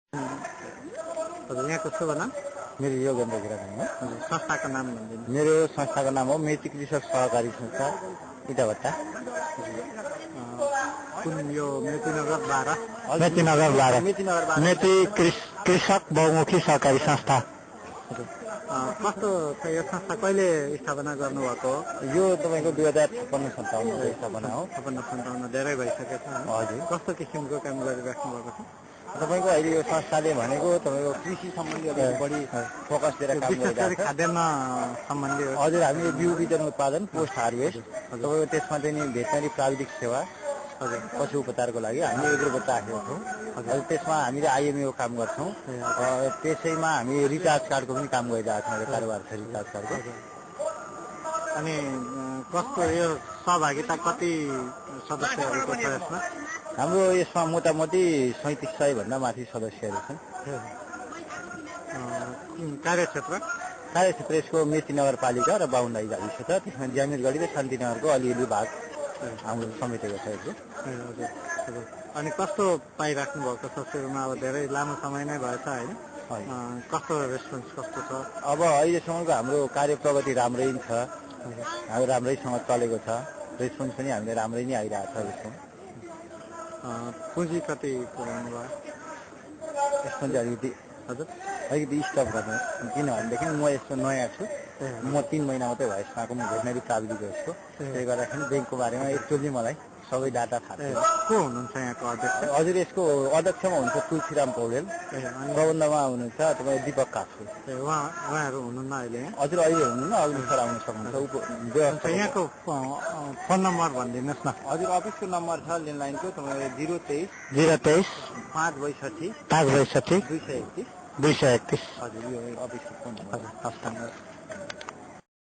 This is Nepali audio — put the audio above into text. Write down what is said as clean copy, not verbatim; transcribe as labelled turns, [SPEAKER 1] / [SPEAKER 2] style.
[SPEAKER 1] हजुर यहाँको शुभ नाम?
[SPEAKER 2] मेरो योगेन्द्र गिरानी हो।
[SPEAKER 1] हजुर संस्थाको नाम भनिदिनु।
[SPEAKER 2] मेरो संस्थाको नाम हो मेची कृषक सहकारी संस्था इटाभट्टा।
[SPEAKER 1] कुन यो मेचीनगर 12?
[SPEAKER 2] मेचीनगर 12।
[SPEAKER 1] मेचीनगर 12
[SPEAKER 2] मेची कृषक बहुमुखी सहकारी संस्था।
[SPEAKER 1] कस्तो छ यो संस्था कहिले स्थापना गर्नुभएको हो?
[SPEAKER 2] यो तपाईँको 2056-57 को स्थापना हो।
[SPEAKER 1] 56-57 धेरै भइसकेछ।
[SPEAKER 2] हजुर।
[SPEAKER 1] कस्तो किसिमको काम गरिराख्नु भएको छ?
[SPEAKER 2] तपाईँको अहिले यो संस्थाले भनेको तपाईँको कृषि सम्बन्धी अलिक बढी फोकस दिएर काम गरिरहेको छ।
[SPEAKER 1] खाद्यान्न सम्बन्धी हो।
[SPEAKER 2] हजुर, हामीले बिउ बिजन उत्पादन पोस्ट हार्भेस्ट तपाईँको त्यसमा चाहिँ नि भेटनरी प्राविधिक सेवा पशु उपचारको लागि हामीले एग्रोबट राखेका छौँ। हजुर, त्यसमा हामीले आइएमओ काम गर्छौँ। त्यसैमा हामी रिचार्ज कार्डको पनि काम गरिरहेको छौँ। कारोबार छ रिचार्ज कार्डको।
[SPEAKER 1] अनि कस्तो यो सहभागिता कति सदस्यहरूको छ यसमा?
[SPEAKER 2] हाम्रो यसमा मोटामोटी 3700 भन्दा माथि सदस्यहरू छन्। कार्यक्षेत्र यसको मेची नगरपालिका र 52 गाविस छ। त्यसमा ज्यामिरगढी र शान्तिनगरको अलिअलि भाग हाम्रो समेटेको छ यसले।
[SPEAKER 1] अनि कस्तो पाइराख्नु भएको छ सुरुमा? अब धेरै लामो समय नै भएछ होइन? कस्तो रेस्पोन्स कस्तो छ?
[SPEAKER 2] अब अहिलेसम्मको हाम्रो कार्य प्रगति राम्रै छ। हाम्रो राम्रैसँग चलेको छ। रेस्पोन्स पनि हामीले राम्रै नै आइरहेको छ यसमा।
[SPEAKER 1] पुँजी कति पुऱ्याउनु भयो?
[SPEAKER 2] यसमा चाहिँ अलिकति स्टप गर्नु, किनभनेदेखि म यसको नयाँ छु। म 3 महिना मात्रै भयो यसमा आएको। म भेटनरी प्राविधिक हो यसको। त्यसले गर्दाखेरि ब्याङ्कको बारेमा एक्चुअली मलाई सबै डाटा थाहा छैन।
[SPEAKER 1] को हुनुहुन्छ यहाँको अध्यक्ष?
[SPEAKER 2] हजुर, यसको अध्यक्षमा हुनुहुन्छ तुलसीराम पौडेल, प्रबन्धमा हुनुहुन्छ तपाईँ दीपक काफे।
[SPEAKER 1] उहाँहरू हुनुहुन्न अहिले?
[SPEAKER 2] हजुर, अहिले हुनुहुन्न। अघि सर आउन सक्नुहुन्छ।
[SPEAKER 1] यहाँको फोन नम्बर भनिदिनुहोस् न।
[SPEAKER 2] हजुर, अफिसको नम्बर छ ल्यान्डलाइनको तपाईँको
[SPEAKER 1] 023
[SPEAKER 2] 562
[SPEAKER 1] 562
[SPEAKER 2] 231।
[SPEAKER 1] 231।
[SPEAKER 2] हजुर, यो अफिसको फोन नम्बर।
[SPEAKER 1] हजुर, हस् धन्यवाद।